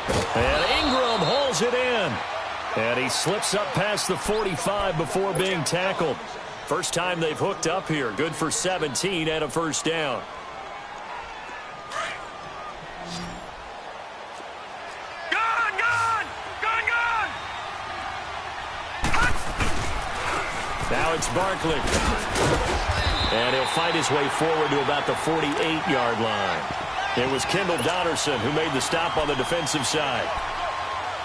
And Ingram hauls it in. And he slips up past the 45 before being tackled. First time they've hooked up here. Good for 17 and a first down. Now it's Barkley. And he'll fight his way forward to about the 48-yard line. It was Kendall Donnerson who made the stop on the defensive side.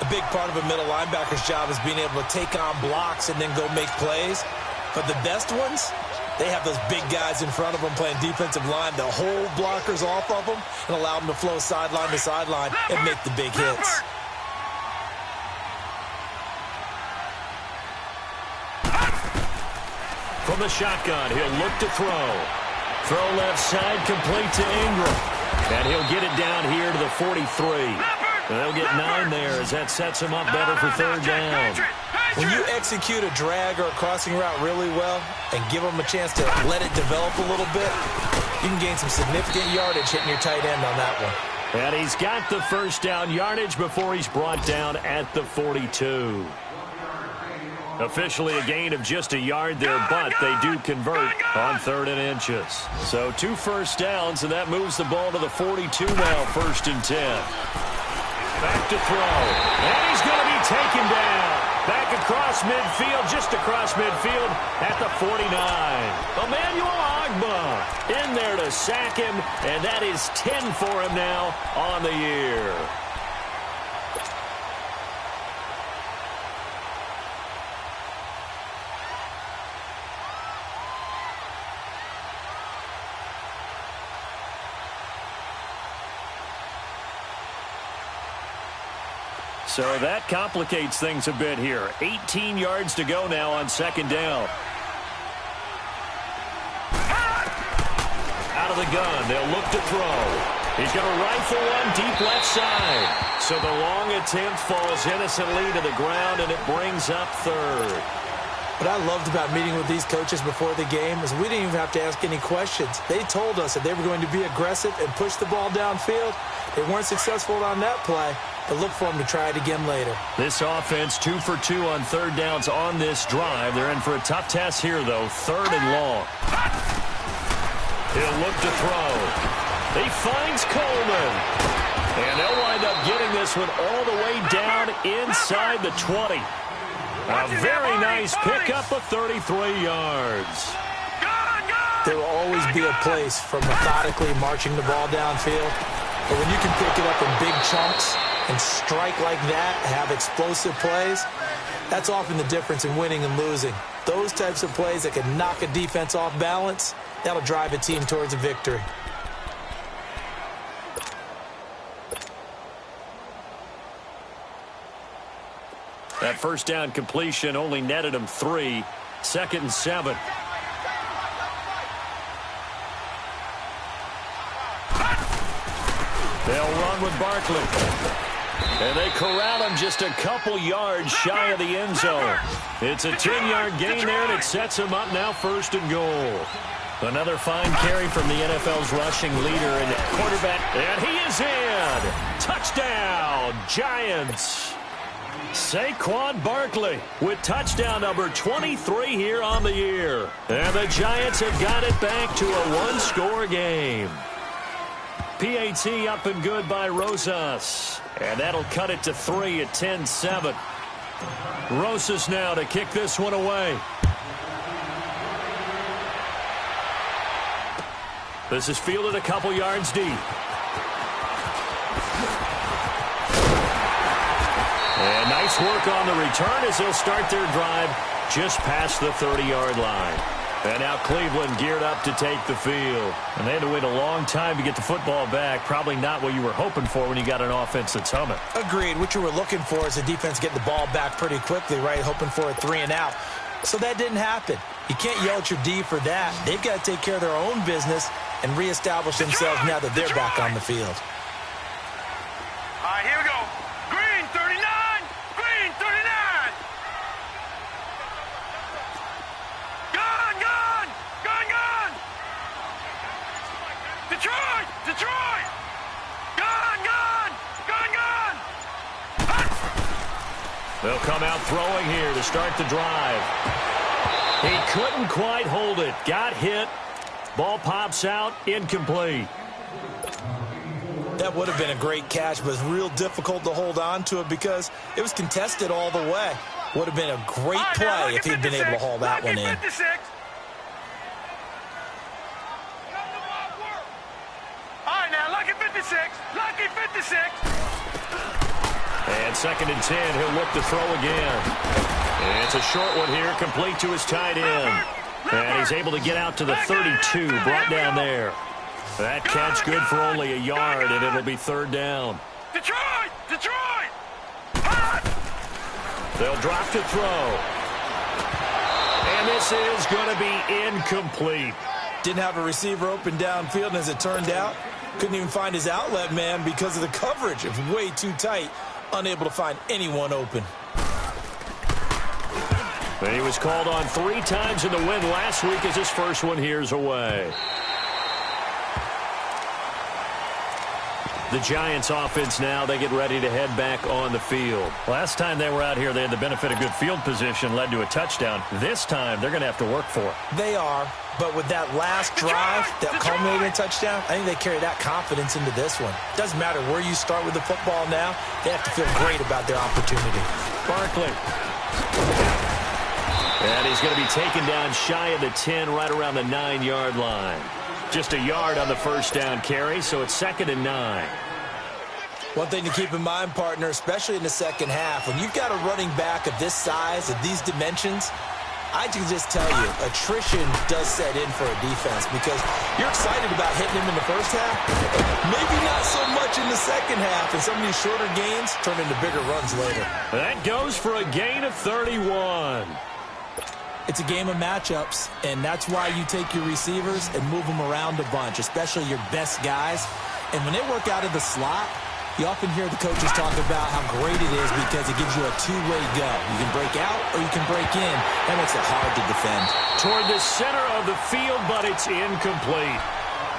A big part of a middle linebacker's job is being able to take on blocks and then go make plays. But the best ones, they have those big guys in front of them playing defensive line to hold blockers off of them and allow them to flow sideline to sideline and make the big hits. From the shotgun, he'll look to throw. Throw left side, complete to Ingram. And he'll get it down here to the 43. They'll get 9 there as that sets him up better for third down. When you execute a drag or a crossing route really well and give them a chance to let it develop a little bit, you can gain some significant yardage hitting your tight end on that one. And he's got the first down yardage before he's brought down at the 42. Officially a gain of just a yard there, but they do convert on 3rd and inches. So 2 first downs, and that moves the ball to the 42 now, 1st and 10. Back to throw, and he's going to be taken down. Back across midfield, just across midfield at the 49. Emmanuel Ogbah in there to sack him, and that is 10 for him now on the year. So that complicates things a bit here. 18 yards to go now on 2nd down. Out of the gun, they'll look to throw. He's going to rifle one deep left side. So the long attempt falls innocently to the ground, and it brings up 3rd. What I loved about meeting with these coaches before the game is we didn't even have to ask any questions. They told us that they were going to be aggressive and push the ball downfield. They weren't successful on that play, but look for them to try it again later. This offense 2 for 2 on 3rd downs on this drive. They're in for a tough test here, though. 3rd and long. He'll look to throw. He finds Coleman. And they'll wind up getting this one all the way down inside the 20. A very nice pickup of 33 yards. There will always be a place for methodically marching the ball downfield. But when you can pick it up in big chunks and strike like that, have explosive plays, that's often the difference in winning and losing. Those types of plays that can knock a defense off balance, that'll drive a team towards a victory. That first down completion only netted him 3. 2nd and 7. They'll run with Barkley. And they corral him just a couple yards shy of the end zone. It's a 10-yard gain there, and it sets him up now 1st and goal. Another fine carry from the NFL's rushing leader and quarterback. And he is in. Touchdown, Giants. Saquon Barkley with touchdown number 23 here on the year. And the Giants have got it back to a 1-score game. PAT up and good by Rosas. And that'll cut it to 3 at 10-7. Rosas now to kick this one away. This is fielded a couple yards deep. And nice work on the return as they'll start their drive just past the 30-yard line. And now Cleveland geared up to take the field. And they had to wait a long time to get the football back. Probably not what you were hoping for when you got an offense that's humming. Agreed. What you were looking for is the defense getting the ball back pretty quickly, right? Hoping for a 3 and out. So that didn't happen. You can't yell at your D for that. They've got to take care of their own business and reestablish themselves now that they're back on the field. All right, here we go. Green 39. Green 39. Gun, gun. Gun, gun. Detroit. Detroit. Gun, gun. Gun, gun. They'll come out throwing here to start the drive. He couldn't quite hold it. Got hit. Ball pops out. Incomplete. That would have been a great catch, but it's real difficult to hold on to it because it was contested all the way. Would have been a great play if he'd been able to haul that one in. All right, now, lucky 56. Lucky 56. And 2nd and 10. He'll look to throw again. And it's a short one here, complete to his tight end. And he's able to get out to the 32, brought down there. That catch good for only a yard, and it'll be 3rd down. Detroit! Detroit! They'll drop to throw. And this is going to be incomplete. Didn't have a receiver open downfield, and as it turned out, couldn't even find his outlet man because of the coverage. It was way too tight, unable to find anyone open. And he was called on 3 times in the win last week as his first one here's away. The Giants offense now, they get ready to head back on the field. Last time they were out here, they had the benefit of good field position, led to a touchdown. This time, they're going to have to work for it. They are, but with that last drive that culminated in a touchdown, I think they carry that confidence into this one. Doesn't matter where you start with the football now, they have to feel great about their opportunity. Barkley. And he's going to be taken down shy of the 10, right around the 9-yard line. Just a yard on the first down carry, so it's 2nd and 9. One thing to keep in mind, partner, especially in the second half, when you've got a running back of this size, of these dimensions, I can just tell you, attrition does set in for a defense because you're excited about hitting him in the first half, maybe not so much in the second half, and some of these shorter gains turn into bigger runs later. That goes for a gain of 31. It's a game of matchups, and that's why you take your receivers and move them around a bunch, especially your best guys. And when they work out of the slot, you often hear the coaches talk about how great it is because it gives you a two-way go. You can break out or you can break in. That makes it hard to defend. Toward the center of the field, but it's incomplete.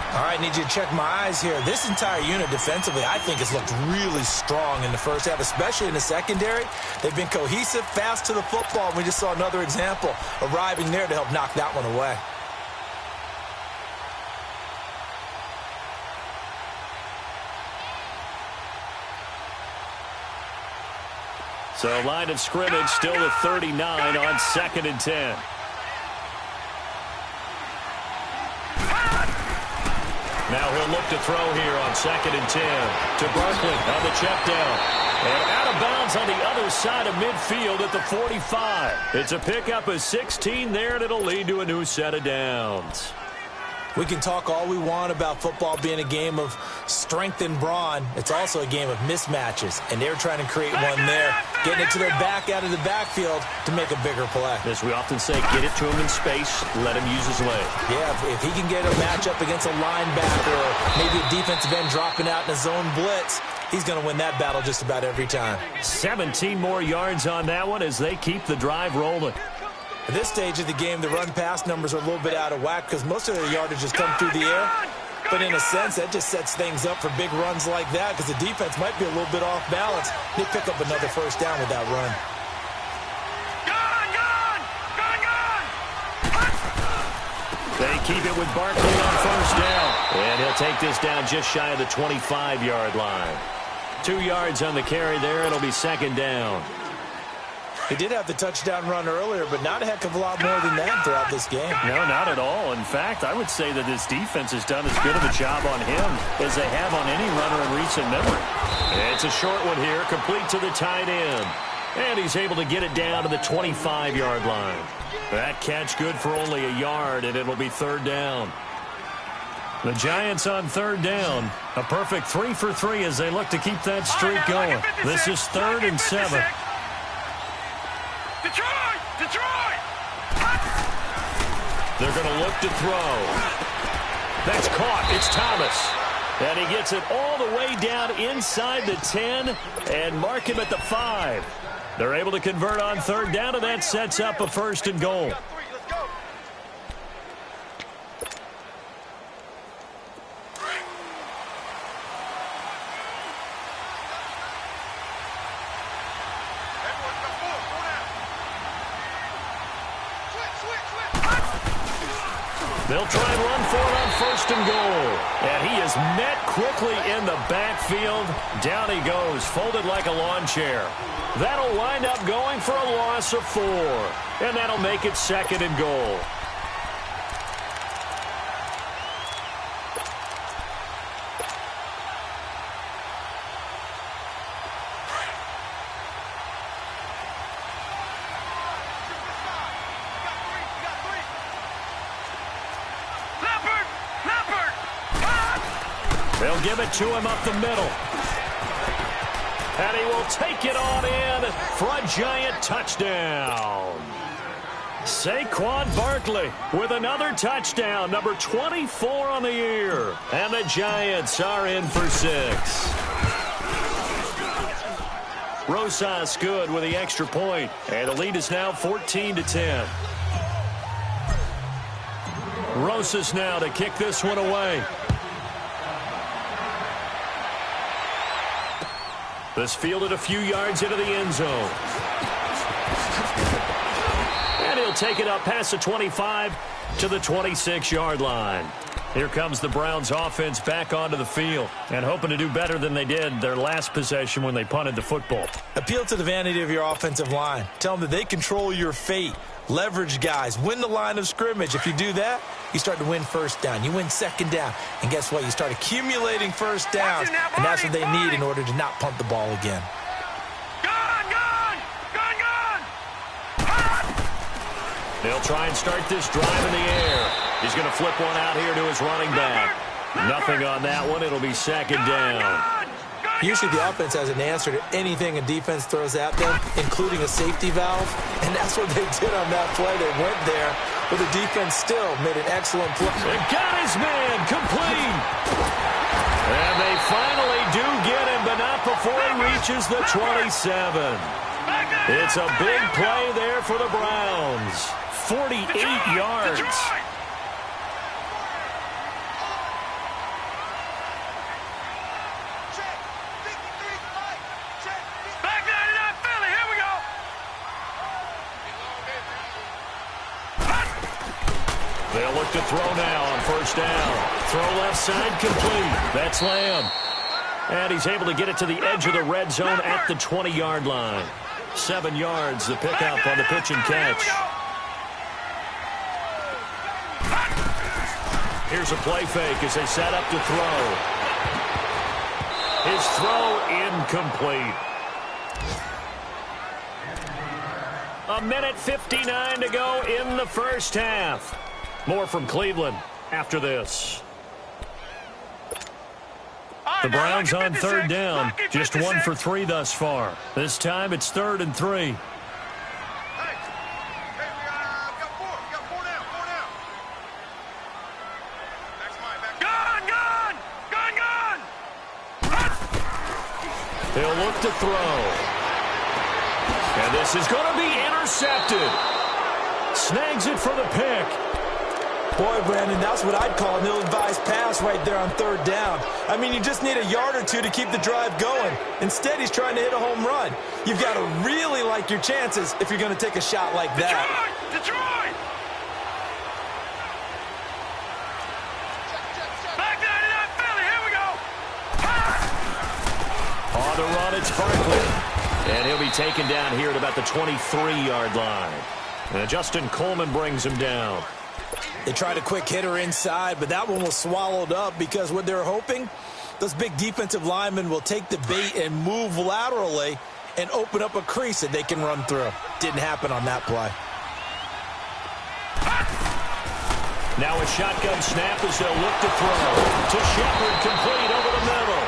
All right, need you to check my eyes here. This entire unit defensively, I think, has looked really strong in the first half, especially in the secondary. They've been cohesive, fast to the football. We just saw another example arriving there to help knock that one away. So line of scrimmage still at 39 on 2nd and 10. Now he'll look to throw here on 2nd and 10 to Barkley on the check down. And out of bounds on the other side of midfield at the 45. It's a pickup of 16 there, and it'll lead to a new set of downs. We can talk all we want about football being a game of strength and brawn. It's also a game of mismatches, and they're trying to create one there, getting it to their back out of the backfield to make a bigger play. As we often say, get it to him in space, let him use his leg. Yeah, if he can get a matchup against a linebacker or maybe a defensive end dropping out in a zone blitz, he's going to win that battle just about every time. 17 more yards on that one as they keep the drive rolling. At this stage of the game, the run-pass numbers are a little bit out of whack because most of their yardage has come through the air. But in a sense, that just sets things up for big runs like that because the defense might be a little bit off balance. They pick up another first down with that run. They keep it with Barkley on first down. And he'll take this down just shy of the 25-yard line. 2 yards on the carry there. It'll be 2nd down. He did have the touchdown run earlier, but not a heck of a lot more than that throughout this game. No, not at all. In fact, I would say that this defense has done as good of a job on him as they have on any runner in recent memory. It's a short one here, complete to the tight end. And he's able to get it down to the 25-yard line. That catch good for only a yard, and it'll be 3rd down. The Giants on 3rd down. A perfect 3 for 3 as they look to keep that streak going. This is 3rd and 7. Detroit! Detroit! They're going to look to throw. That's caught. It's Thomas. And he gets it all the way down inside the 10 and mark him at the 5. They're able to convert on 3rd down, and that sets up a 1st and goal. They'll try and run for it on first and goal. And he is met quickly in the backfield. Down he goes, folded like a lawn chair. That'll wind up going for a loss of 4. And that'll make it second and goal. They'll give it to him up the middle. And he will take it on in for a giant touchdown. Saquon Barkley with another touchdown, number 24 on the year. And the Giants are in for 6. Rosas good with the extra point. And the lead is now 14-10. Rosas now to kick this one away. This fielded a few yards into the end zone. And he'll take it up past the 25 to the 26-yard line. Here comes the Browns offense back onto the field and hoping to do better than they did their last possession when they punted the football. Appeal to the vanity of your offensive line. Tell them that they control your fate. Leverage guys. Win the line of scrimmage. If you do that, you start to win first down. You win second down. And guess what? You start accumulating first downs. And that's what they need in order to not punt the ball again. They'll try and start this drive in the air. He's going to flip one out here to his running back. Nothing on that one. It'll be second down. Usually the offense has an answer to anything a defense throws at them, including a safety valve. And that's what they did on that play. They went there, but the defense still made an excellent play. They got his man complete. And they finally do get him, but not before he reaches the 27. It's a big play there for the Browns. 48 yards. They'll look to throw now on first down. Throw left side complete. That's Lamb. And he's able to get it to the edge of the red zone at the 20-yard line. 7 yards, the pickup on the pitch and catch. Here's a play fake as they set up to throw. His throw incomplete. 1:59 to go in the first half. More from Cleveland after this. The Browns on third down. Just 1 for 3 thus far. This time it's 3rd and 3. They'll look to throw. And this is going to be intercepted. Snags it for the pick. Boy, Brandon, that's what I'd call an ill-advised pass right there on third down. I mean, you just need a yard or two to keep the drive going. Instead, he's trying to hit a home run. You've got to really like your chances if you're going to take a shot like that. Detroit! Back 99 Philly, here we go! On the run, it's Barkley. And he'll be taken down here at about the 23-yard line. And Justin Coleman brings him down. They tried a quick hitter inside, but that one was swallowed up because what they're hoping, those big defensive linemen will take the bait and move laterally and open up a crease that they can run through. Didn't happen on that play. Now a shotgun snap as they'll look to throw. To Shepard, complete over the middle.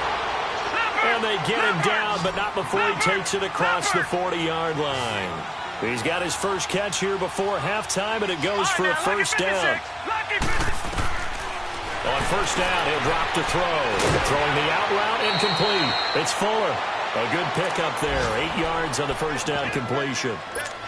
And they get him down, but not before he takes it across the 40-yard line. He's got his first catch here before halftime, and it goes for a first down. On first down, he'll drop to throw. Throwing the out route, incomplete. It's Fuller. A good pickup there. 8 yards on the first down completion.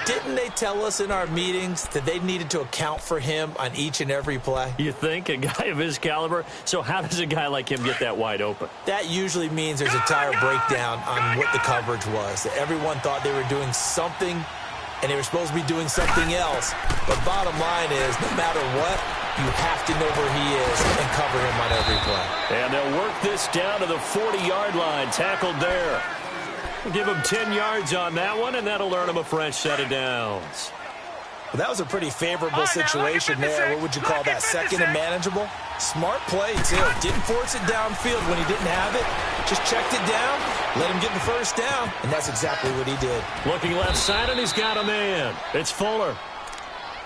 Didn't they tell us in our meetings that they needed to account for him on each and every play? You think? A guy of his caliber? So how does a guy like him get that wide open? That usually means there's a tire breakdown on what the coverage was. That everyone thought they were doing something and they were supposed to be doing something else. But bottom line is, no matter what, you have to know where he is and cover him on every play. And they'll work this down to the 40-yard line, tackled there. Give him 10 yards on that one, and that'll earn him a fresh set of downs. Well, that was a pretty favorable situation there. What would you call that, second and manageable? Smart play, too. Didn't force it downfield when he didn't have it. Just checked it down, let him get the first down, and that's exactly what he did. Looking left side, and he's got a man. It's Fuller.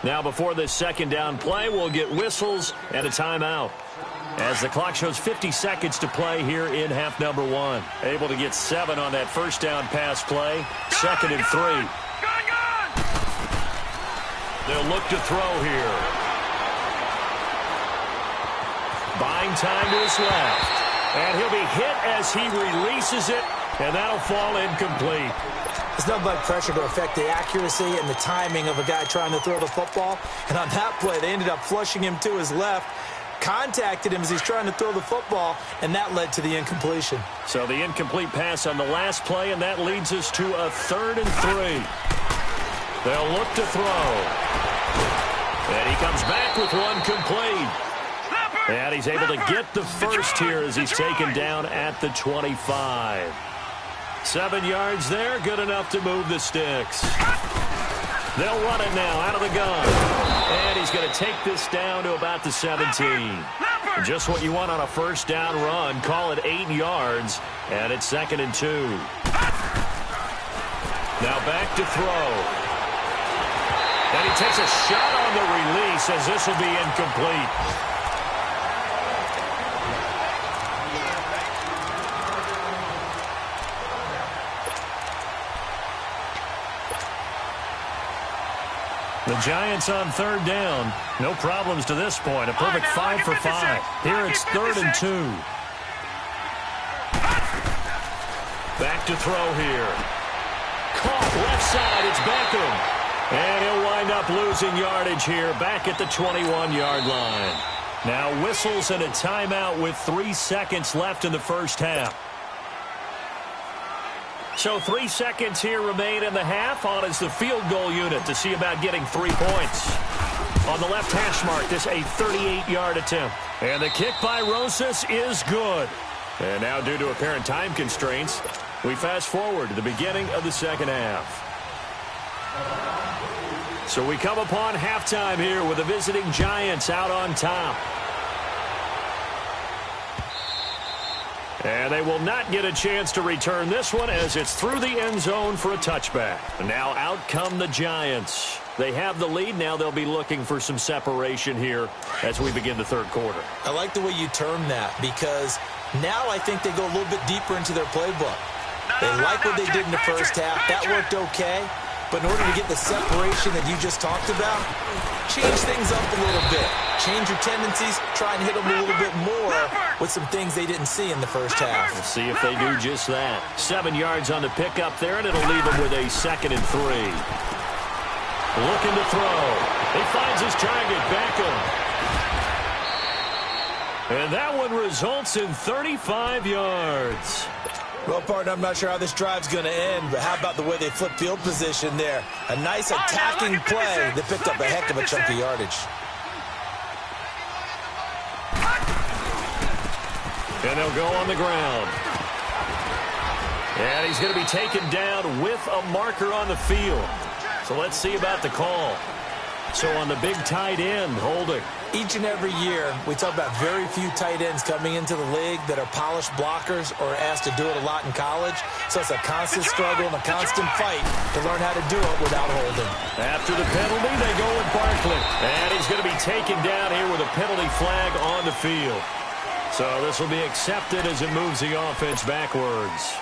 Now, before this second down play, we'll get whistles and a timeout, as the clock shows 50 seconds to play here in half number 1. Able to get 7 on that first down pass play. Second and 3. They'll look to throw here. Buying time to his left. And he'll be hit as he releases it, and that'll fall incomplete. There's nothing but pressure to affect the accuracy and the timing of a guy trying to throw the football. And on that play, they ended up flushing him to his left, contacted him as he's trying to throw the football, and that led to the incompletion. So the incomplete pass on the last play, and that leads us to a 3rd and 3. They'll look to throw. And he comes back with one complete. And he's able to get the first here as he's taken down at the 25. 7 yards there, good enough to move the sticks. They'll run it now out of the gun. And he's going to take this down to about the 17. And just what you want on a first down run. Call it 8 yards, and it's 2nd and 2. Now back to throw. And he takes a shot on the release as this will be incomplete. The Giants on 3rd down. No problems to this point. A perfect 5 for 5. Here it's 3rd and 2. Back to throw here. Caught left side. It's Beckham. And he'll wind up losing yardage here back at the 21-yard line. Now whistles and a timeout with 3 seconds left in the first half. So 3 seconds here remain in the half. On is the field goal unit to see about getting 3 points. On the left hash mark, this a 38-yard attempt. And the kick by Rosas is good. And now due to apparent time constraints, we fast forward to the beginning of the second half. So we come upon halftime here with the visiting Giants out on top. And they will not get a chance to return this one as it's through the end zone for a touchback. And now out come the Giants. They have the lead. Now they'll be looking for some separation here as we begin the third quarter. I like the way you term that, because now I think they go a little bit deeper into their playbook. They like what they did in the first half. That worked okay. But in order to get the separation that you just talked about, change things up a little bit. Change your tendencies. Try and hit them a little bit more with some things they didn't see in the first half. We'll see if they do just that. 7 yards on the pickup there, and it'll leave them with a 2nd and 3. Looking to throw. He finds his target, Beckham. And that one results in 35 yards. Well, partner, I'm not sure how this drive's going to end, but how about the way they flip field position there? A nice attacking play. They picked up a heck of a chunk of yardage. And they'll go on the ground. And he's going to be taken down with a marker on the field. So let's see about the call. So on the big tight end, holding. Each and every year, we talk about very few tight ends coming into the league that are polished blockers or asked to do it a lot in college. So it's a constant struggle and a constant fight to learn how to do it without holding. After the penalty, they go with Barkley. And he's going to be taken down here with a penalty flag on the field. So this will be accepted as it moves the offense backwards.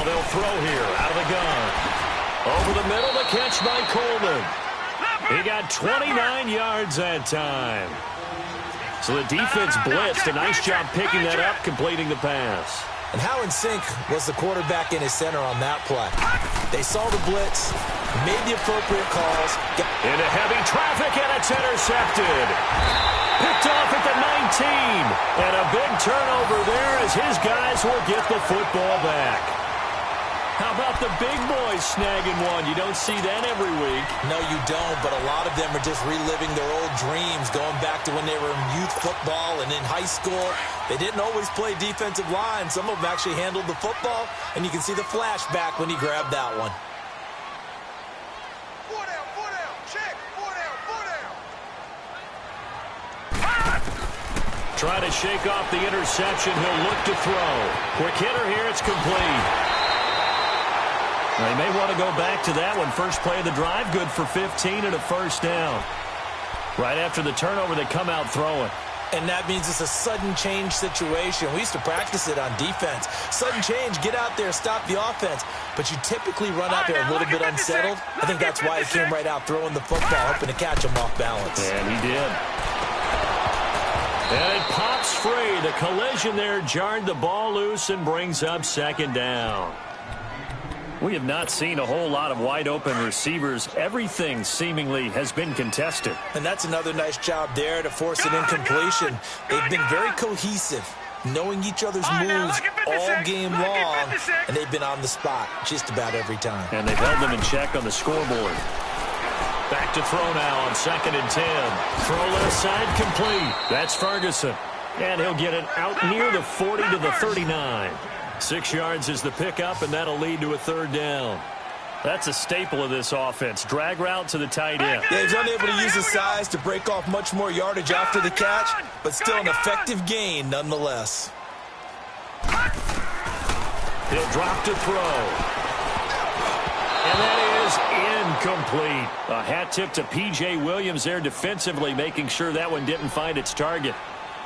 Now they'll throw here out of the gun. Over the middle, the catch by Coleman. He got 29 yards that time. So the defense blitzed. A nice job picking that up, completing the pass. And how in sync was the quarterback in his center on that play? They saw the blitz, made the appropriate calls. Into heavy traffic, and it's intercepted. Picked off at the 19. And a big turnover there as his guys will get the football back. How about the big boys snagging one? You don't see that every week. No, you don't, but a lot of them are just reliving their old dreams, going back to when they were in youth football and in high school. They didn't always play defensive line. Some of them actually handled the football, and you can see the flashback when he grabbed that one. Foot out, check, foot out. Try to shake off the interception. He'll look to throw. Quick hitter here. It's complete. They may want to go back to that one. First play of the drive, good for 15 and a first down. Right after the turnover, they come out throwing. And that means it's a sudden change situation. We used to practice it on defense. Sudden change, get out there, stop the offense. But you typically run out there a little bit unsettled. I think that's why he came right out throwing the football, hoping to catch him off balance. And he did. And it pops free. The collision there jarred the ball loose and brings up second down. We have not seen a whole lot of wide-open receivers. Everything seemingly has been contested. And that's another nice job there to force an incompletion. They've been very cohesive, knowing each other's moves all game long, and they've been on the spot just about every time. And they've held them in check on the scoreboard. Back to throw now on 2nd and 10. Throw left side complete. That's Ferguson. And he'll get it out near the 40 to the 39. 6 yards is the pickup, and that'll lead to a third down. That's a staple of this offense. Drag route to the tight end. Yeah, he's unable to use his size to break off much more yardage after the catch, but still an effective gain nonetheless. He'll drop to throw. And that is incomplete. A hat tip to P.J. Williams there defensively, making sure that one didn't find its target.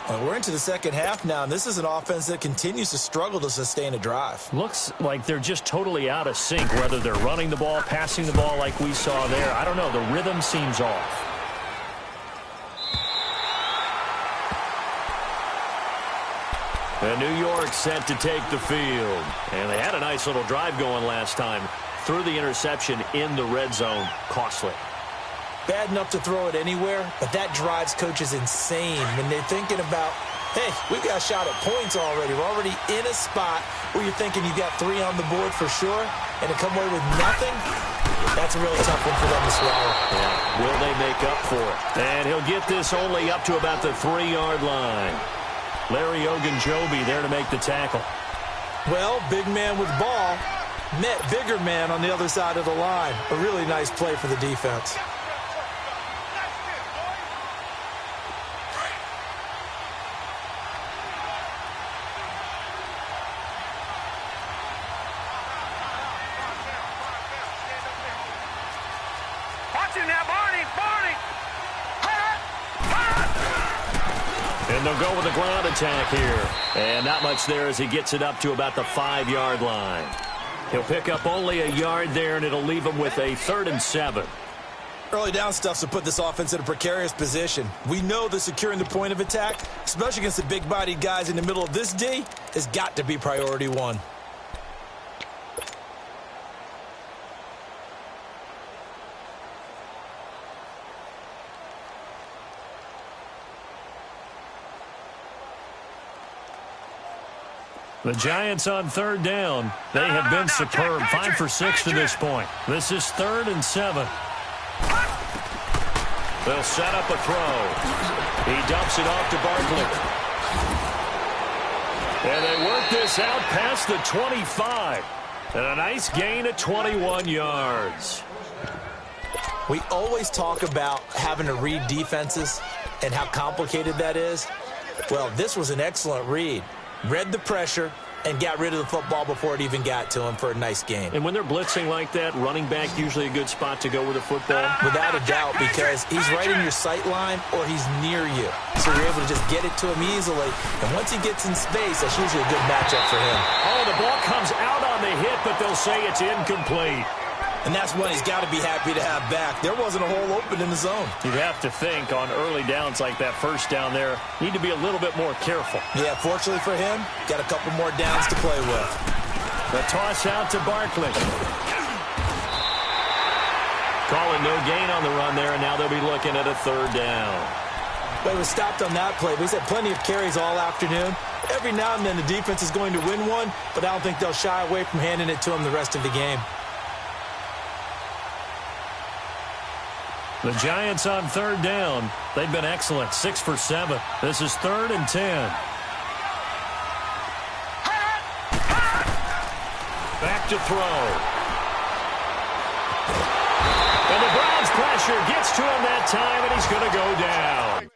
Well, we're into the second half now, and this is an offense that continues to struggle to sustain a drive. Looks like they're just totally out of sync, whether they're running the ball, passing the ball like we saw there. I don't know. The rhythm seems off. And New York set to take the field. And they had a nice little drive going last time. Threw the interception in the red zone. Costly. Bad enough to throw it anywhere, but that drives coaches insane when they're thinking about, hey, we've got a shot at points already. We're already in a spot where you're thinking you got 3 on the board for sure, and to come away with nothing, that's a really tough one for them to swallow. Yeah. Will they make up for it? And he'll get this only up to about the 3-yard line. Larry Ogunjobi there to make the tackle. Well, big man with ball met bigger man on the other side of the line. A really nice play for the defense. And they'll go with a ground attack here. And not much there as he gets it up to about the 5-yard line. He'll pick up only a yard there, and it'll leave him with a 3rd and 7. Early down stuff's to put this offense in a precarious position. We know that securing the point of attack, especially against the big-bodied guys in the middle of this D, has got to be priority 1. The Giants on 3rd down. They have been superb. 5 for 6 to this point. This is 3rd and 7. They'll set up a throw. He dumps it off to Barkley. And they work this out past the 25. And a nice gain of 21 yards. We always talk about having to read defenses and how complicated that is. Well, this was an excellent read. Read the pressure, and got rid of the football before it even got to him for a nice gain. And when they're blitzing like that, running back usually a good spot to go with the football? Without a doubt, because he's right in your sight line or he's near you. So you're able to just get it to him easily. And once he gets in space, that's usually a good matchup for him. Oh, the ball comes out on the hit, but they'll say it's incomplete. And that's one he's got to be happy to have back. There wasn't a hole open in the zone. You'd have to think on early downs like that first down there, need to be a little bit more careful. Yeah, fortunately for him, got a couple more downs to play with. The toss out to Barkley. Calling no gain on the run there, and now they'll be looking at a third down. But he was stopped on that play. But he's had plenty of carries all afternoon. Every now and then the defense is going to win one, but I don't think they'll shy away from handing it to him the rest of the game. The Giants on third down. They've been excellent, 6 for 7. This is 3rd and 10. Back to throw. And the Browns pressure gets to him that time, and he's going to go down.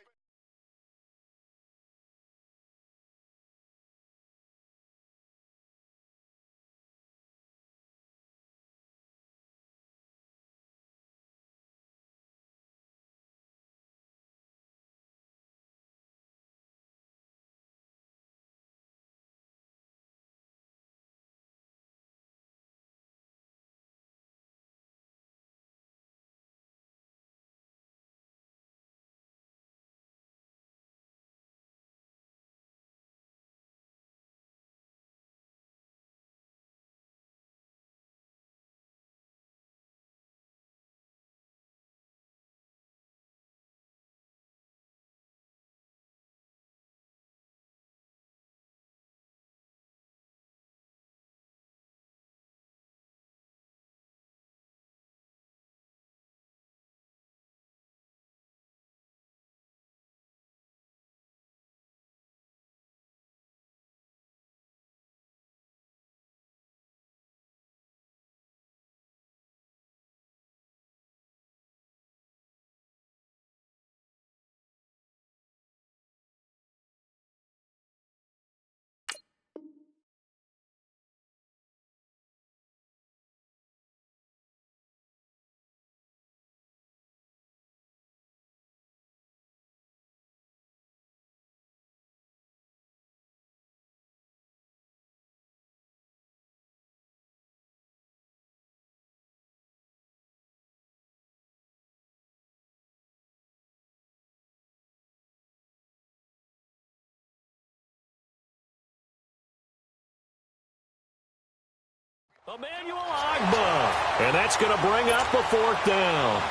Emmanuel Ogbah, and that's going to bring up a 4th down.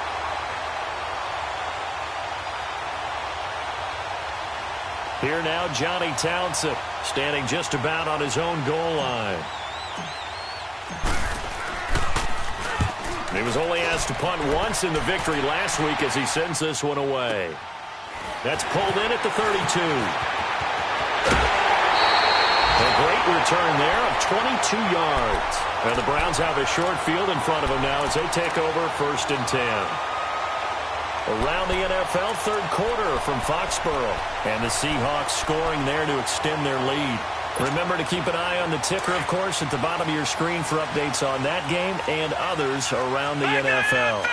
Here now, Johnny Townsend, standing just about on his own goal line. He was only asked to punt once in the victory last week as he sends this one away. That's pulled in at the 32. A great return there of 22 yards. And the Browns have a short field in front of them now as they take over 1st and 10. Around the NFL, 3rd quarter from Foxborough. And the Seahawks scoring there to extend their lead. Remember to keep an eye on the ticker, of course, at the bottom of your screen for updates on that game and others around the NFL.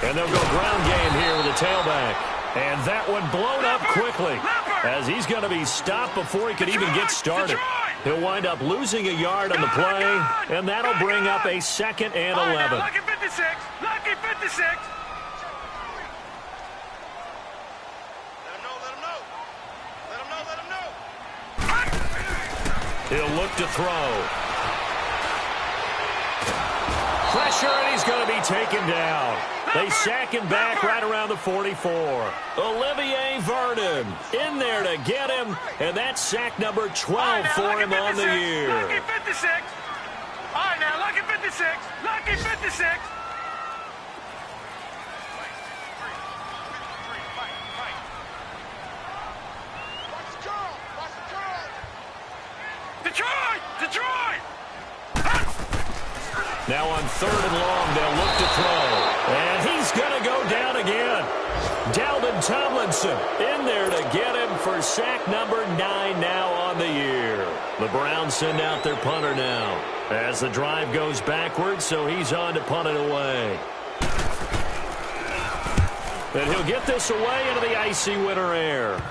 And they'll go ground game here with a tailback. And that one blown up quickly as he's going to be stopped before he could even get started. He'll wind up losing a yard on the play, and that'll bring up a 2nd and 11. Lucky 56. Lucky 56. Let him know. Let him know. Let him know. Let him know. He'll look to throw. Pressure, and he's going to be taken down. They sack him back right around the 44. Olivier Vernon in there to get him, and that's sack number 12 for him on the year. Lucky 56. All right, now, lucky 56. Lucky 56. Detroit! Detroit! Now on 3rd and long, they'll look to throw. And he's going to go down again. Dalvin Tomlinson in there to get him for sack number 9 now on the year. The Browns send out their punter now as the drive goes backwards, so he's on to punt it away. And he'll get this away into the icy winter air.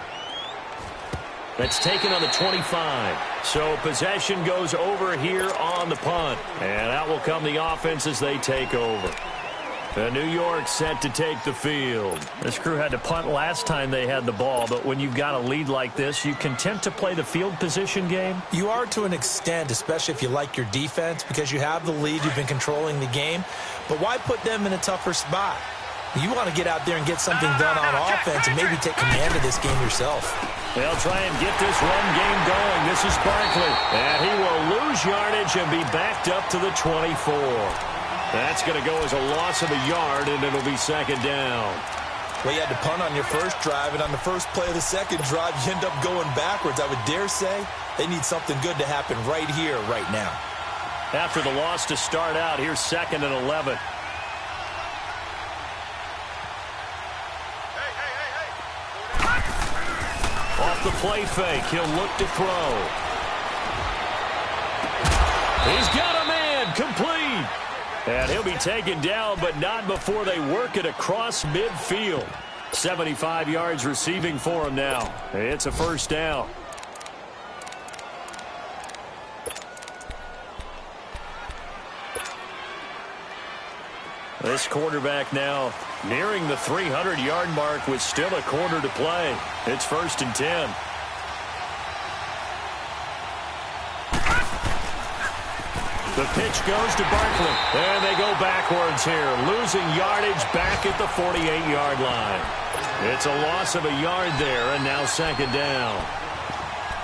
That's taken on the 25. So possession goes over here on the punt. And out will come the offense as they take over. And New York set to take the field. This crew had to punt last time they had the ball, but when you've got a lead like this, you content to play the field position game? You are to an extent, especially if you like your defense, because you have the lead, you've been controlling the game. But why put them in a tougher spot? You want to get out there and get something done on offense and maybe take command of this game yourself. They'll try and get this run game going. This is Barkley. And he will lose yardage and be backed up to the 24. That's going to go as a loss of a yard, and it'll be 2nd down. Well, you had to punt on your first drive, and on the first play of the second drive, you end up going backwards. I would dare say they need something good to happen right here, right now. After the loss to start out, here's 2nd and 11. Off the play fake, he'll look to throw. He's got a man, complete. And he'll be taken down, but not before they work it across midfield. 75 yards receiving for him now. It's a 1st down. This quarterback now nearing the 300-yard mark with still a quarter to play. It's 1st and 10. The pitch goes to Barkley, and they go backwards here, losing yardage back at the 48-yard line. It's a loss of a yard there, and now 2nd down.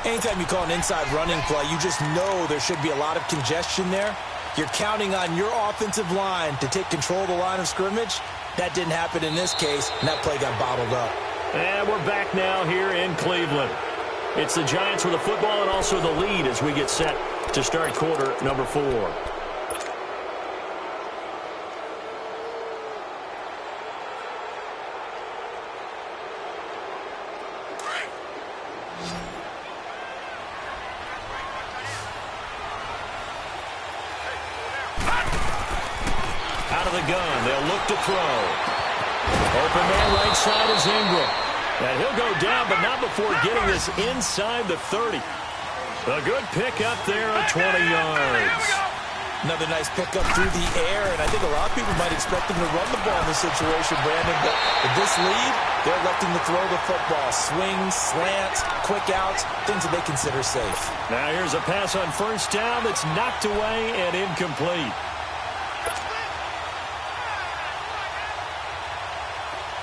Anytime you call an inside running play, you just know there should be a lot of congestion there. You're counting on your offensive line to take control of the line of scrimmage. That didn't happen in this case, and that play got bottled up. And we're back now here in Cleveland. It's the Giants with the football and also the lead as we get set to start quarter number 4. Out of the gun, they'll look to throw. Open man right side is Ingram. And he'll go down, but not before getting this inside the 30. A good pickup there at 20 yards. Another nice pickup through the air, and I think a lot of people might expect him to run the ball in this situation, Brandon. But with this lead, they're electing to throw the football. Swings, slants, quick outs, things that they consider safe. Now here's a pass on 1st down that's knocked away and incomplete.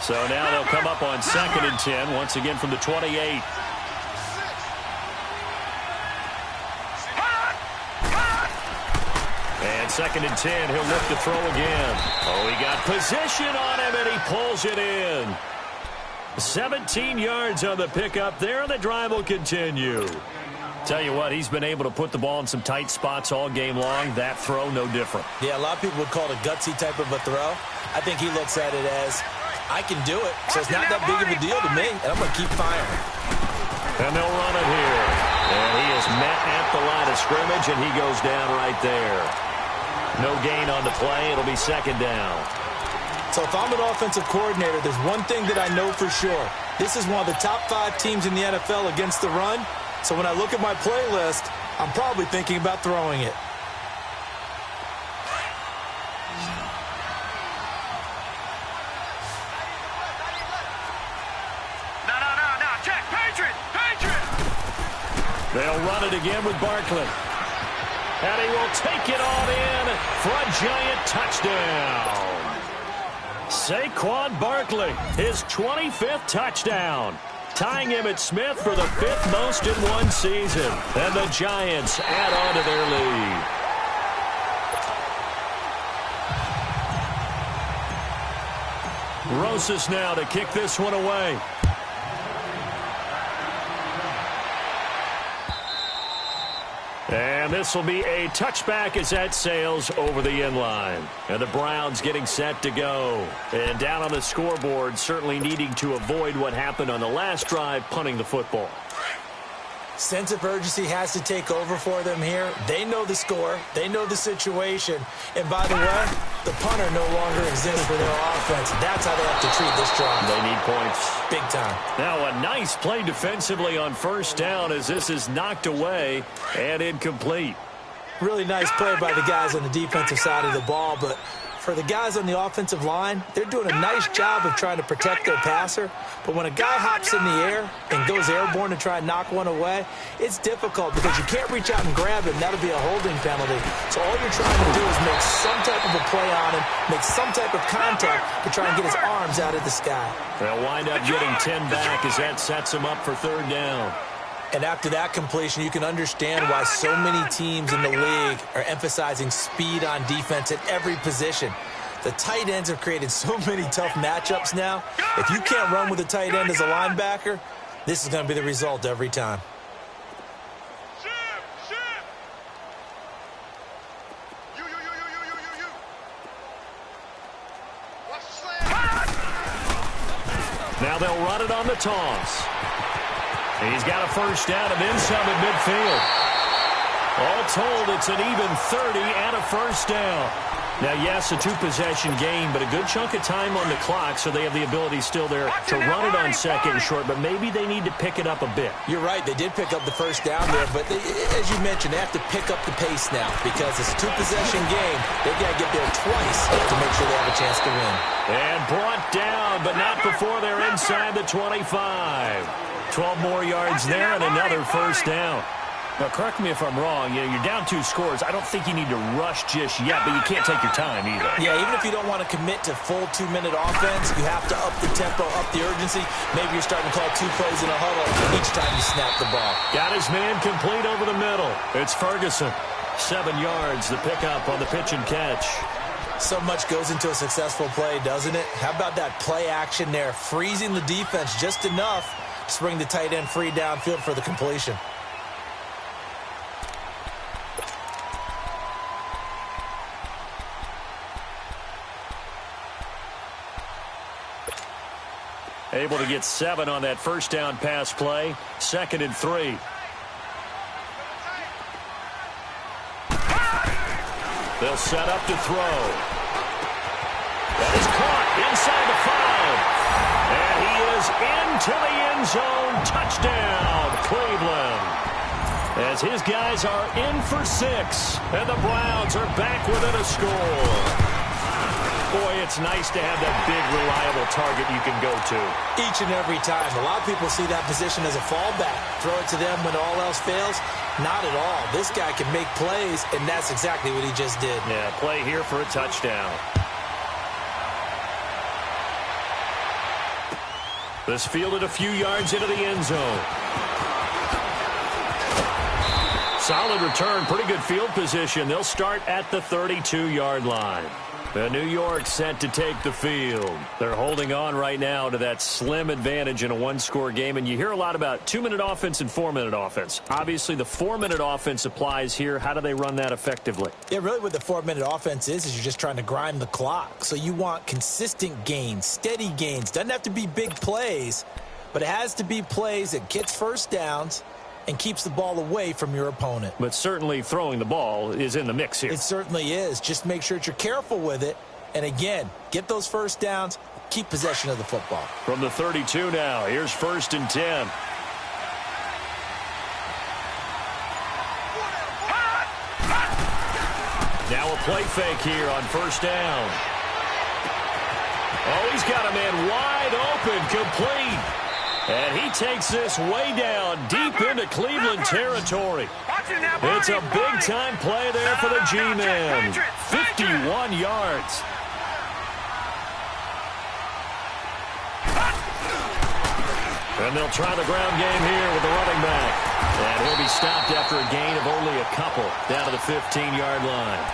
So now they'll come up on 2nd and 10, once again from the 28. And 2nd and 10, he'll look to throw again. Oh, he got position on him, and he pulls it in. 17 yards on the pickup there, and the drive will continue. Tell you what, he's been able to put the ball in some tight spots all game long. That throw, no different. Yeah, a lot of people would call it a gutsy type of a throw. I think he looks at it as, I can do it, so it's not that big of a deal to me, and I'm going to keep firing. And they'll run it here. And he is met at the line of scrimmage, and he goes down right there. No gain on the play. It'll be 2nd down. So if I'm an offensive coordinator, there's one thing that I know for sure. This is one of the top 5 teams in the NFL against the run. So when I look at my playlist, I'm probably thinking about throwing it. They'll run it again with Barkley. And he will take it all in for a giant touchdown. Saquon Barkley, his 25th touchdown, tying him at Smith for the 5th most in one season. And the Giants add on to their lead. Rosas now to kick this one away. And And this will be a touchback as that sails over the end line. And the Browns getting set to go. And down on the scoreboard, certainly needing to avoid what happened on the last drive, punting the football. Sense of urgency has to take over for them here. They know the score. They know the situation. And by the way, the punter no longer exists for their offense. That's how they have to treat this drive. They need points. Big time. Now a nice play defensively on first down as this is knocked away and incomplete. Really nice play by the guys on the defensive side of the ball, but for the guys on the offensive line, they're doing a nice job of trying to protect their passer. But when a guy hops in the air and goes airborne to try and knock one away, it's difficult because you can't reach out and grab him. That'll be a holding penalty. So all you're trying to do is make some type of a play on him, make some type of contact to try and get his arms out of the sky. They'll wind up getting 10 back as that sets them up for third down. And after that completion, you can understand why so many teams in the league are emphasizing speed on defense at every position. The tight ends have created so many tough matchups now. If you can't run with a tight end as a linebacker, this is going to be the result every time. Now they'll run it on the toss. He's got a first down and then some at midfield. All told, it's an even 30 and a first down. Now, yes, a two-possession game, but a good chunk of time on the clock, so they have the ability still there to run it on second and short, but maybe they need to pick it up a bit. You're right. They did pick up the first down there, but as you mentioned, they have to pick up the pace now because it's a two-possession game. They've got to get there twice to make sure they have a chance to win. And brought down, but not before they're inside the 25. 12 more yards there and another first down. Now, correct me if I'm wrong. You're down 2 scores. I don't think you need to rush just yet, but you can't take your time either. Yeah, even if you don't want to commit to full 2-minute offense, you have to up the tempo, up the urgency. Maybe you're starting to call 2 plays in a huddle each time you snap the ball. Got his man complete over the middle. It's Ferguson. 7 yards, the pickup on the pitch and catch. So much goes into a successful play, doesn't it? How about that play action there, freezing the defense just enough to bring the tight end free downfield for the completion. Able to get 7 on that first down pass play. 2nd and 3. They'll set up to throw. That is caught inside the 5. And he is into the end zone. Touchdown, Cleveland. As his guys are in for 6. And the Browns are back within a score. Boy, it's nice to have that big, reliable target you can go to. Each and every time. A lot of people see that position as a fallback. Throw it to them when all else fails. Not at all. This guy can make plays, and that's exactly what he just did. Yeah, play here for a touchdown. This fielded a few yards into the end zone. Solid return, pretty good field position. They'll start at the 32-yard line. The New York set to take the field. They're holding on right now to that slim advantage in a one-score game. And you hear a lot about 2-minute offense and 4-minute offense. Obviously, the 4-minute offense applies here. How do they run that effectively? Yeah, really what the 4-minute offense is you're just trying to grind the clock. So you want consistent gains, steady gains. Doesn't have to be big plays, but it has to be plays that gets first downs and keeps the ball away from your opponent. But certainly throwing the ball is in the mix here. It certainly is. Just make sure that you're careful with it. And again, get those first downs, keep possession of the football. From the 32 now, here's 1st and 10. Now a play fake here on 1st down. Oh, he's got a man wide open, complete. And he takes this way down, deep into Cleveland territory. It's a big-time play there for the G-Man. 51 yards. And they'll try the ground game here with the running back. And he'll be stopped after a gain of only a couple down to the 15-yard line.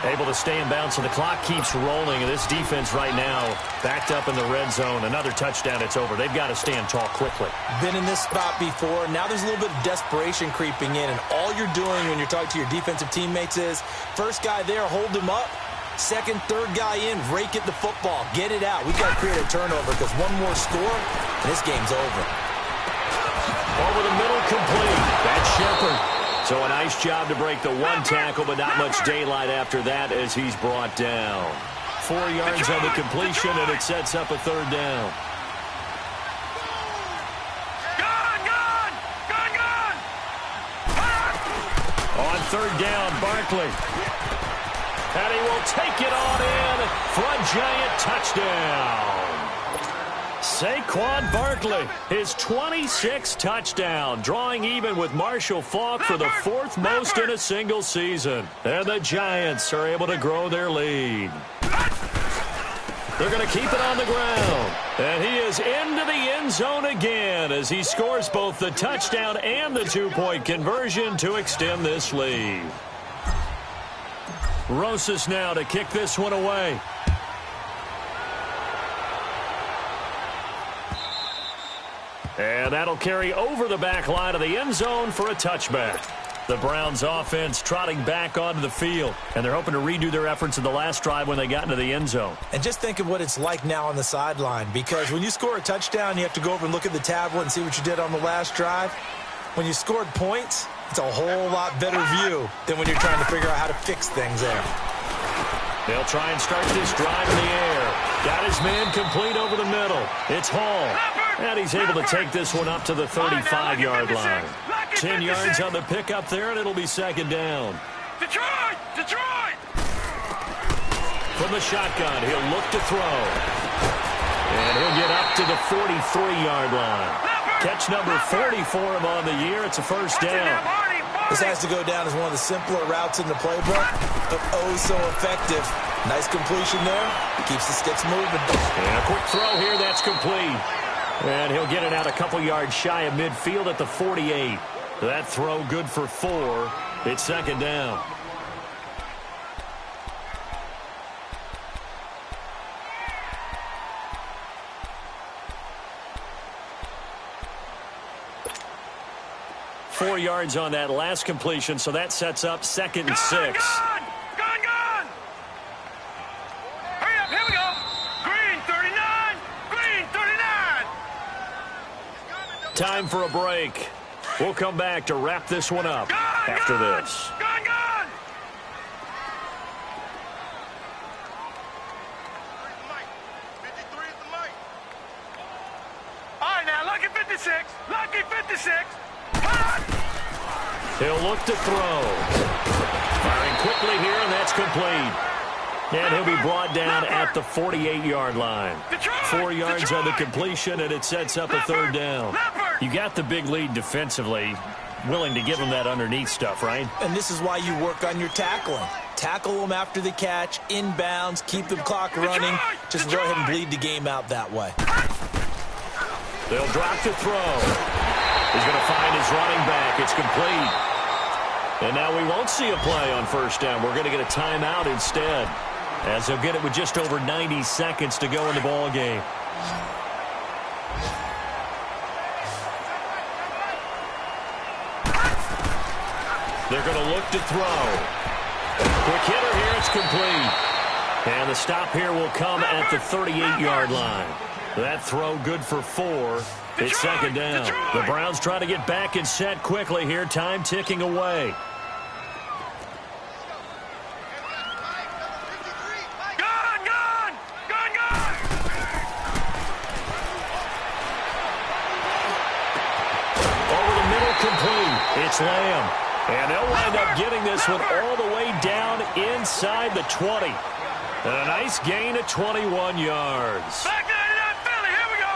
Able to stay in bounds, so the clock keeps rolling. And this defense right now backed up in the red zone. Another touchdown, it's over. They've got to stand tall quickly. Been in this spot before. Now there's a little bit of desperation creeping in. And all you're doing when you're talking to your defensive teammates is, first guy there, hold him up. Second, third guy in, rake at the football. Get it out. We've got to create a turnover because one more score, and this game's over. Over the middle, complete. That's Shepard. So a nice job to break the one tackle, but not much daylight after that as he's brought down. 4 yards on the completion, and it sets up a third down. On third down, Barkley. And he will take it on in for a giant touchdown. Saquon Barkley, his 26th touchdown, drawing even with Marshall Faulk for the 4th most in a single season. And the Giants are able to grow their lead. They're going to keep it on the ground. And he is into the end zone again as he scores both the touchdown and the 2-point conversion to extend this lead. Rosas now to kick this one away. And that'll carry over the back line of the end zone for a touchback. The Browns offense trotting back onto the field, and they're hoping to redo their efforts in the last drive when they got into the end zone. And just think of what it's like now on the sideline, because when you score a touchdown, you have to go over and look at the tablet and see what you did on the last drive. When you scored points, it's a whole lot better view than when you're trying to figure out how to fix things there. They'll try and start this drive in the air. Got his man complete over the middle. It's Hall. And he's able to take this one up to the 35-yard line. 10 yards on the pickup there, and it'll be second down. Detroit! Detroit! From the shotgun, he'll look to throw. And he'll get up to the 43-yard line. Catch number 40 for him on the year. It's a first down. This has to go down as one of the simpler routes in the playbook, but oh so effective. Nice completion there. Keeps the sticks moving. And a quick throw here. That's complete. And he'll get it out a couple yards shy of midfield at the 48. That throw good for 4. It's second down. Four yards on that last completion, so that sets up second and 6. Gone! Hurry up, here we go! Green 39! Green 39! Time for a break. We'll come back to wrap this one up after this. Gone! All right, now, lucky 56. Lucky 56. He'll look to throw. Firing quickly here, and that's complete. And he'll be brought down at the 48-yard line. 4 yards on the completion, and it sets up a third down. You got the big lead defensively. Willing to give them that underneath stuff, right? And this is why you work on your tackling. Tackle them after the catch, inbounds, keep the clock running. Just go ahead and bleed the game out that way. They'll drop to throw. He's going to find his running back. It's complete. And now we won't see a play on first down. We're going to get a timeout instead, as they'll get it with just over 90 seconds to go in the ball game. They're going to look to throw. Quick hitter here. It's complete. And the stop here will come at the 38-yard line. That throw good for 4. It's second down. The Browns try to get back and set quickly here. Time ticking away. Gone! Over the middle, complete. It's Lamb. And they'll wind up getting this one all the way down inside the 20. And a nice gain of 21 yards. Back to 99 Philly. Here we go.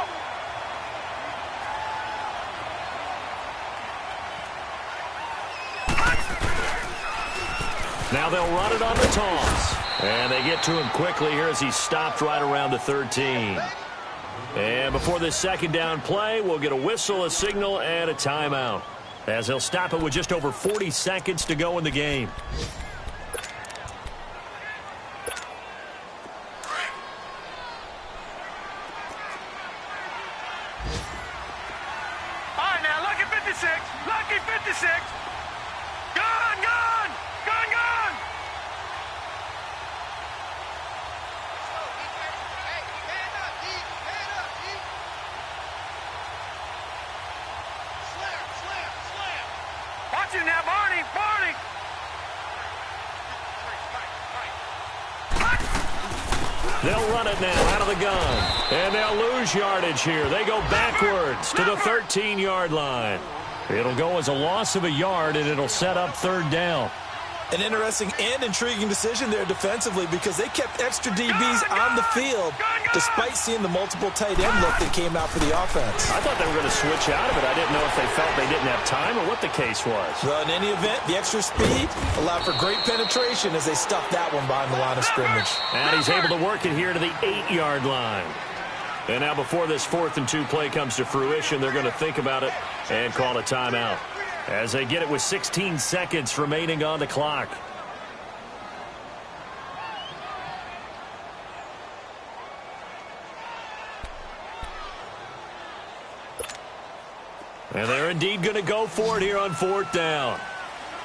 Now they'll run it on the toss. And they get to him quickly here as he stopped right around the 13. And before this second down play, we'll get a whistle, a signal, and a timeout, as they'll stop it with just over 40 seconds to go in the game. 56. Lucky 56. Gone, gone. Gone, gone. Watch it now, Barney. Barney. They'll run it now out of the gun. And they'll lose yardage here. They go backwards to the 13-yard line. It'll go as a loss of a yard, and it'll set up third down. An interesting and intriguing decision there defensively because they kept extra DBs on the field despite seeing the multiple tight end look that came out for the offense. I thought they were going to switch out of it. I didn't know if they felt they didn't have time or what the case was. Well, in any event, the extra speed allowed for great penetration as they stuffed that one behind the line of scrimmage. And he's able to work it here to the 8-yard line. And now before this 4th and 2 play comes to fruition, they're going to think about it and call a timeout as they get it with 16 seconds remaining on the clock. And they're indeed going to go for it here on 4th down.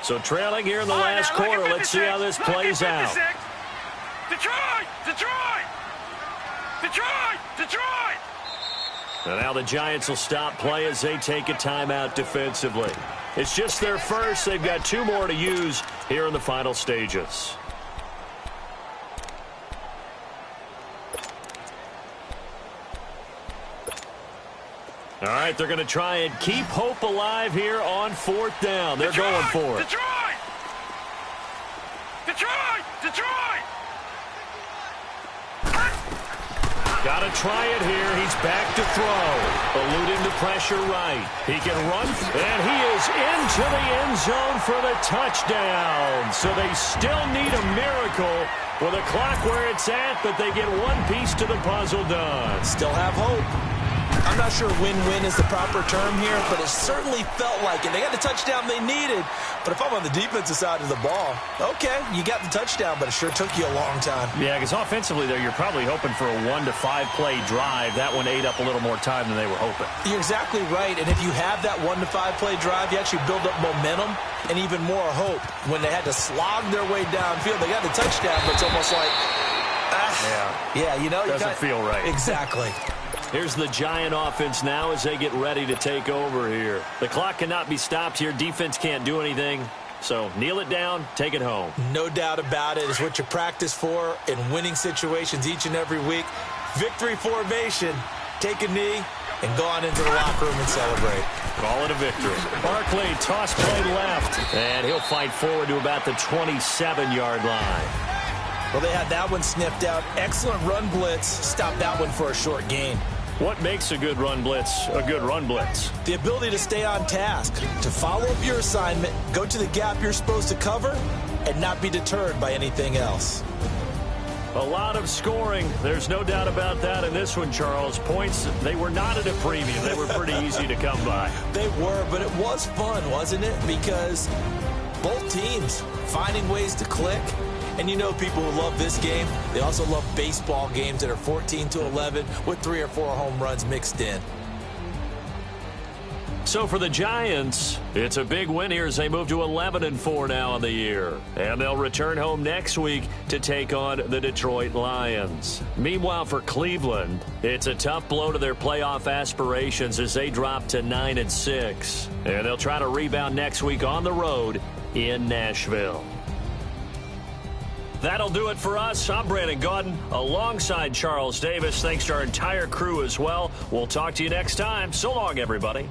So trailing here in the last quarter, let's see how this plays out. Detroit! Detroit! Detroit! Detroit! And now the Giants will stop play as they take a timeout defensively. It's just their first. They've got 2 more to use here in the final stages. All right, they're going to try and keep hope alive here on 4th down. They're going for it. Detroit! Detroit! Detroit! Got to try it here. He's back to throw. Eluding the pressure right. He can run, and he is into the end zone for the touchdown. So they still need a miracle with a clock where it's at, but they get one piece to the puzzle done. Still have hope. I'm not sure win-win is the proper term here, but it certainly felt like it. They got the touchdown they needed, but if I'm on the defensive side of the ball, okay, you got the touchdown, but it sure took you a long time. Yeah, because offensively, there, you're probably hoping for a 1 to 5 play drive. That one ate up a little more time than they were hoping. You're exactly right, and if you have that 1 to 5 play drive, you actually build up momentum and even more hope. When they had to slog their way downfield, they got the touchdown, but it's almost like, yeah, you know, doesn't feel right. Exactly. Here's the Giant offense now as they get ready to take over here. The clock cannot be stopped here. Defense can't do anything. So kneel it down, take it home. No doubt about it. It's what you practice for in winning situations each and every week. Victory formation. Take a knee and go on into the locker room and celebrate. Call it a victory. Barkley, toss play left. And he'll fight forward to about the 27-yard line. Well, they had that one sniffed out. Excellent run blitz. Stop that one for a short gain. What makes a good run blitz a good run blitz? The ability to stay on task, to follow up your assignment, go to the gap you're supposed to cover, and not be deterred by anything else. A lot of scoring. There's no doubt about that in this one, Charles. Points, they were not at a premium. They were pretty easy to come by. They were, but it was fun, wasn't it? Because both teams finding ways to click. And you know people who love this game, they also love baseball games that are 14-11 with 3 or 4 home runs mixed in. So for the Giants, it's a big win here as they move to 11-4 now on the year. And they'll return home next week to take on the Detroit Lions. Meanwhile, for Cleveland, it's a tough blow to their playoff aspirations as they drop to 9-6. And they'll try to rebound next week on the road in Nashville. That'll do it for us. I'm Brandon Gaudin alongside Charles Davis. Thanks to our entire crew as well. We'll talk to you next time. So long, everybody.